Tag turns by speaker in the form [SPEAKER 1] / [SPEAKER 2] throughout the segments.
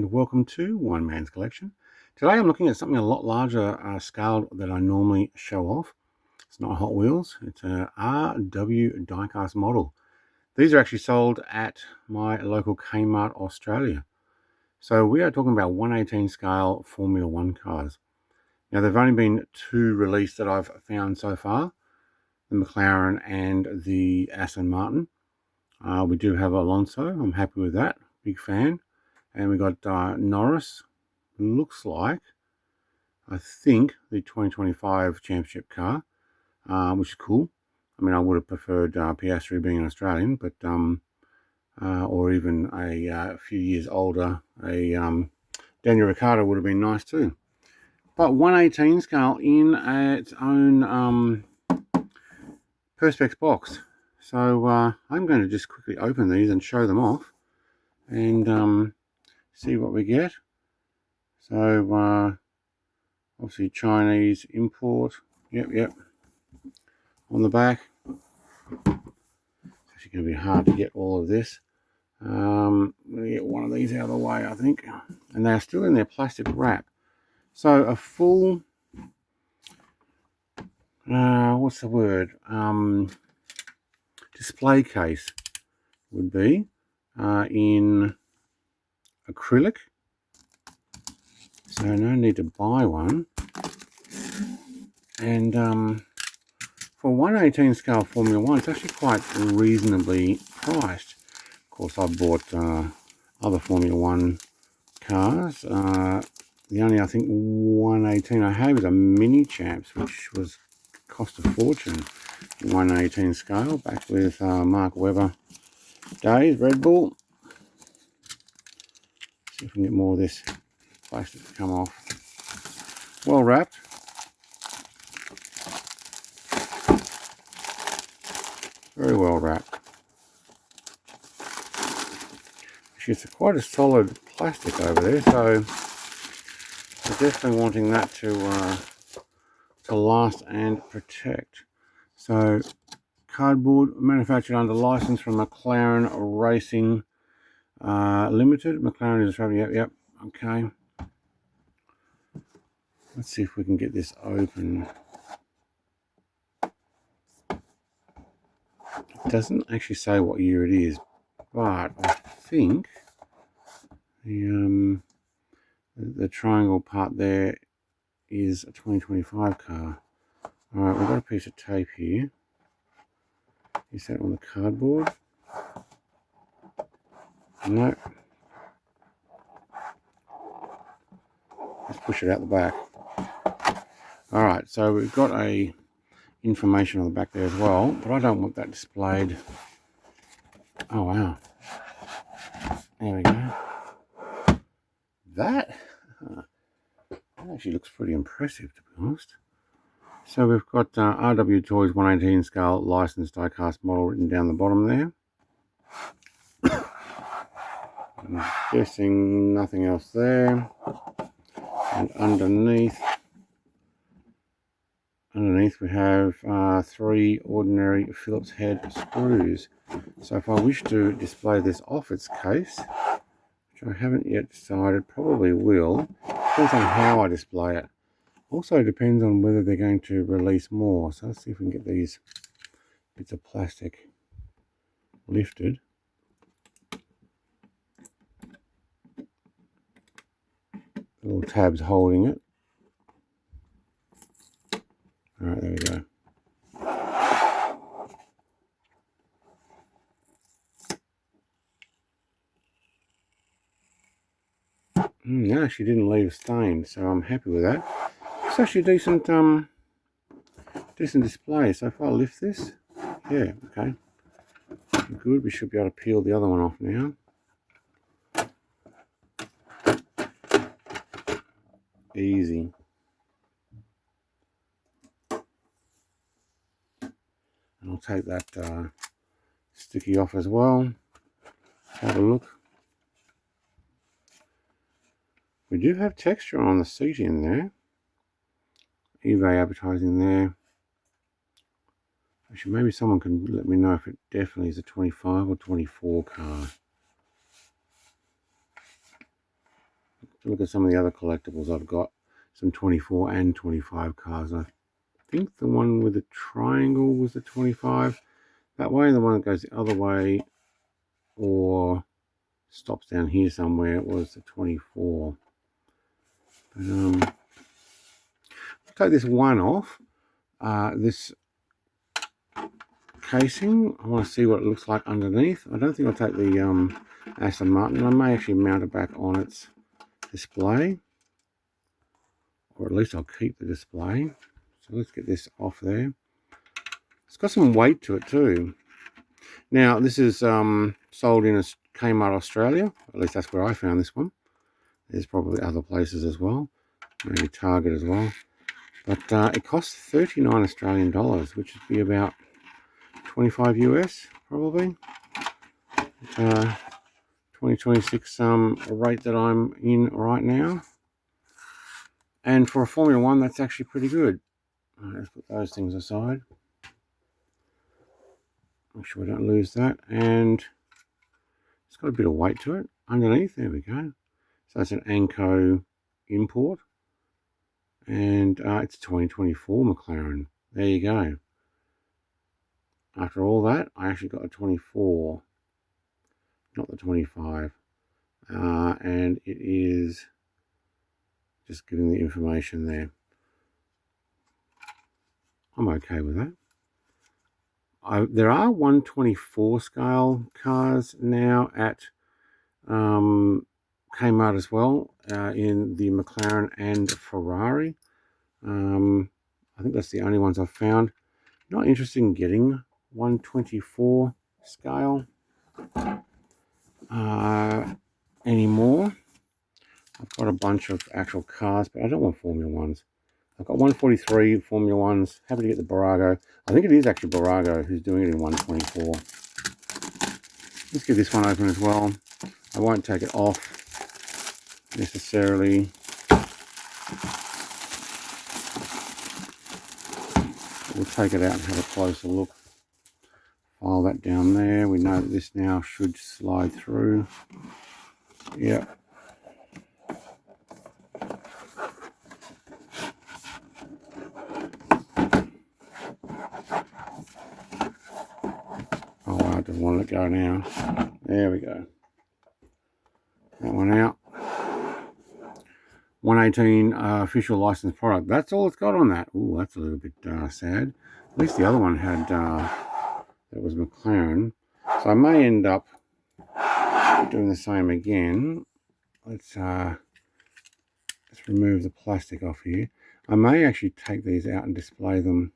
[SPEAKER 1] and welcome to One Man's Collection. Today I'm looking at something a lot larger scale than I normally show off. It's not Hot Wheels, it's a RW Diecast model. These are actually sold at my local Kmart Australia. So we are talking about 1/18 scale Formula 1 cars. Now there have only been two released that I've found so far, the McLaren and the Aston Martin. We do have Alonso, I'm happy with that, big fan. And we got Norris, looks like, I think, the 2025 championship car, which is cool. I mean, I would have preferred Piastri being an Australian, but or even a few years older, Daniel Ricciardo would have been nice too. But 1/18 scale in its own Perspex box. So I'm going to just quickly open these and show them off and see what we get. So obviously Chinese import. Yep. On the back. It's actually going to be hard to get all of this. I'm going to get one of these out of the way, I think. And they're still in their plastic wrap. So a full, what's the word? Display case would be in acrylic. So no need to buy one. And for 1/18 scale Formula 1, it's actually quite reasonably priced. Of course, I bought other Formula 1 cars. The only, I think, 1/18 I have is a Mini Champs, which was cost a fortune. 1/18 scale, back with Mark Webber days, Red Bull. See if we can get more of this plastic to come off. Well wrapped. Very well wrapped. Actually, it's quite a solid plastic over there, so we're definitely wanting that to last and protect. So, cardboard manufactured under license from McLaren Racing Limited. McLaren is Australia. Yep. Okay. Let's see if we can get this open. It doesn't actually say what year it is, but I think the triangle part there is a 2025 car. Alright, we've got a piece of tape here. Is that on the cardboard? No. Let's push it out the back. Alright, so we've got a information on the back there as well, but I don't want that displayed. Oh wow. There we go. That actually looks pretty impressive, to be honest. So we've got RW Toys 1/18 scale licensed diecast model written down the bottom there. I'm guessing nothing else there. And underneath we have 3 ordinary Phillips head screws. So if I wish to display this off its case, which I haven't yet decided, probably will. Depends on how I display it. Also depends on whether they're going to release more. So let's see if we can get these bits of plastic lifted. The little tabs holding it. Alright, there we go. It actually didn't leave a stain, so I'm happy with that. It's actually a decent display. So if I lift this, yeah, okay, good. We should be able to peel the other one off now. Easy. And I'll take that sticky off as well. Have a look. We do have texture on the seat in there. eBay advertising there. Actually, maybe someone can let me know if it definitely is a 25 or 24 car. to look at some of the other collectibles I've got. Some 24 and 25 cars. I think the one with the triangle was the 25 that way, and the one that goes the other way or stops down here somewhere was the 24. But, take this one off. This casing, I want to see what it looks like underneath. I don't think I'll take the Aston Martin. I may actually mount it back on its display, or at least I'll keep the display. So let's get this off there. It's got some weight to it too. Now this is sold in Kmart Australia, at least that's where I found this one. There's probably other places as well, maybe Target as well. But it costs 39 Australian dollars, which would be about 25 US probably. 2026 rate that I'm in right now. And for a Formula One, that's actually pretty good. Let's put those things aside. Make sure we don't lose that. And it's got a bit of weight to it underneath. There we go. So it's an Aramco import. And it's 2024 McLaren. There you go. After all that, I actually got a 24, not the 25. And it is just giving the information there. I'm okay with that. There are 124 scale cars now at Kmart as well, in the McLaren and Ferrari. I think that's the only ones I've found. Not interested in getting 124 scale anymore. I've got a bunch of actual cars, but I don't want Formula Ones. I've got 143 Formula Ones. Happy to get the Barago. I think it is actually Barago who's doing it in 124. Let's get this one open as well. I won't take it off necessarily. We'll take it out and have a closer look. File that down there. We know that this now should slide through. Yep. Oh, I don't want to let go now. There we go. That one out. 118 official licensed product. That's all it's got on that. Ooh, that's a little bit sad. At least the other one had, that was McLaren. So I may end up doing the same again. Let's remove the plastic off here. I may actually take these out and display them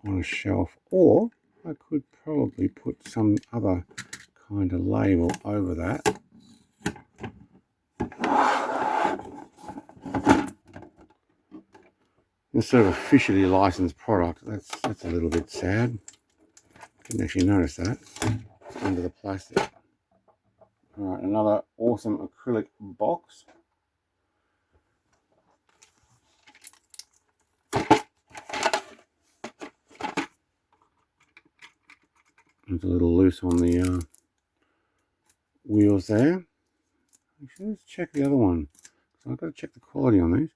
[SPEAKER 1] on a shelf, or I could probably put some other kind of label over that. Instead of officially licensed product. That's a little bit sad. Didn't actually notice that. It's under the plastic. Alright, another awesome acrylic box. It's a little loose on the wheels there. Actually, let's check the other one. So I've got to check the quality on these.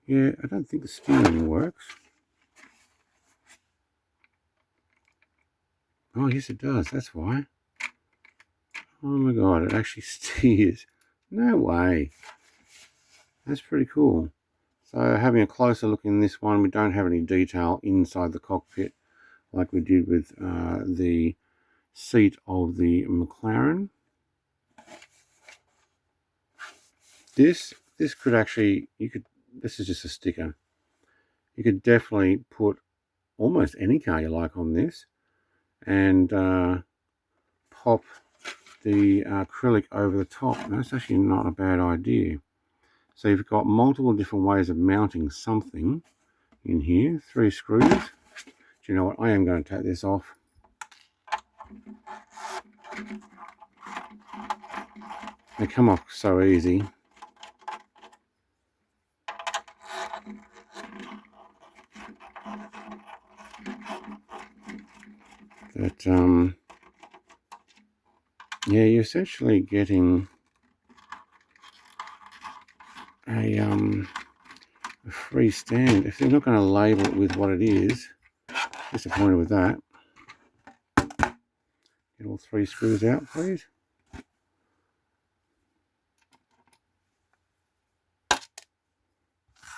[SPEAKER 1] Yeah, I don't think the steering works. Oh, yes it does. That's why. Oh my god, it actually steers. No way. That's pretty cool. So having a closer look in this one, we don't have any detail inside the cockpit like we did with the seat of the McLaren. This could actually, this is just a sticker. You could definitely put almost any car you like on this and pop the acrylic over the top. And that's actually not a bad idea. So you've got multiple different ways of mounting something in here. 3 screws. Do you know what? I am going to take this off. They come off so easy. That yeah, you're essentially getting freestand. If they're not going to label it with what it is, disappointed with that. Get all 3 screws out, please.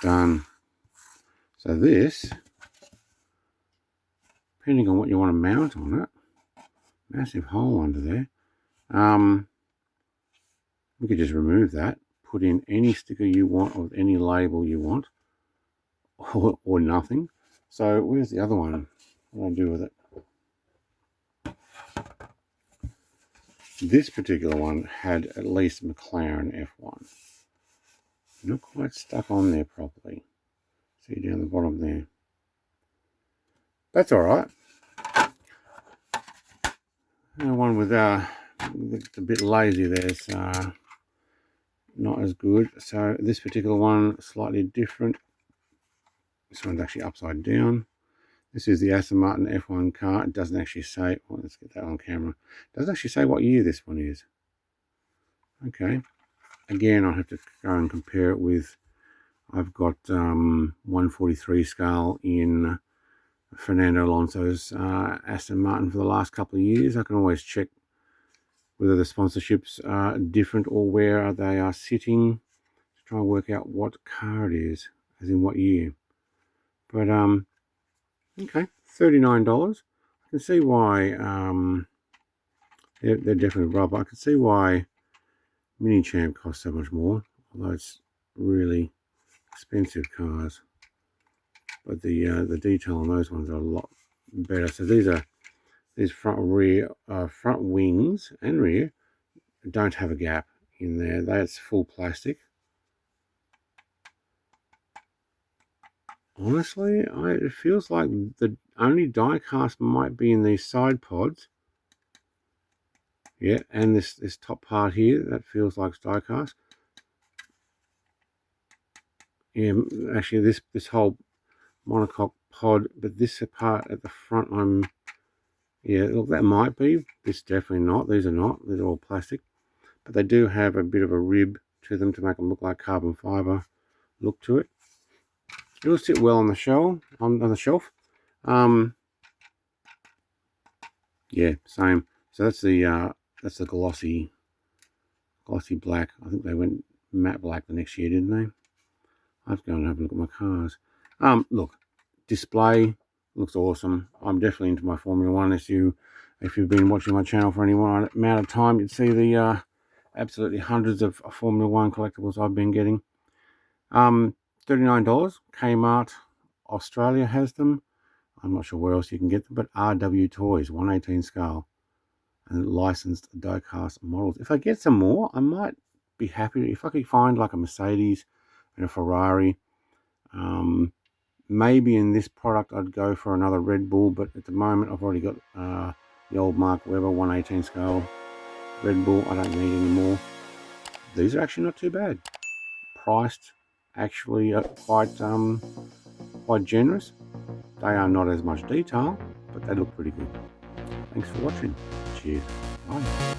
[SPEAKER 1] Done. So this, depending on what you want to mount on it, massive hole under there. We could just remove that, put in any sticker you want or any label you want, or nothing. So where's the other one? What do I do with it? This particular one had at least McLaren F1. Not quite stuck on there properly. See down the bottom there. That's all right. The one with a bit lazy there's not as good. So this particular one slightly different. This one's actually upside down. This is the Aston Martin F1 car. It doesn't actually say, well, let's get that on camera. It doesn't actually say what year this one is. Okay. Again, I'll have to go and compare it with, I've got 143 scale in Fernando Alonso's Aston Martin for the last couple of years. I can always check whether the sponsorships are different or where they are sitting to try and work out what car it is, as in what year. But okay, $39. I can see why they're definitely rubber. I can see why Mini Champ costs so much more, although it's really expensive cars. But the detail on those ones are a lot better. So these front wings and rear don't have a gap in there. That's full plastic. Honestly, it feels like the only die cast might be in these side pods. Yeah, and this top part here, that feels like die cast. Yeah, actually this whole monocoque pod, but this part at the front, yeah, look, that might be. This definitely not. These are not. These are all plastic, but they do have a bit of a rib to them to make them look like carbon fiber look to it. It'll sit well on the shelf. Yeah, same. So that's the glossy black. I think they went matte black the next year, didn't they? I have to go and have a look at my cars. Look, display looks awesome. I'm definitely into my Formula One. If you've been watching my channel for any amount of time, you'd see the absolutely hundreds of Formula One collectibles I've been getting. $39. Kmart Australia has them. I'm not sure where else you can get them, but RW Toys, 118 scale, and licensed die-cast models. If I get some more, I might be happy. If I could find like a Mercedes and a Ferrari, maybe in this product I'd go for another Red Bull, but at the moment I've already got the old Mark Webber 118 scale Red Bull. I don't need any more. These are actually not too bad. Priced actually quite generous. They are not as much detail, but they look pretty good. Thanks for watching. Cheers. Bye.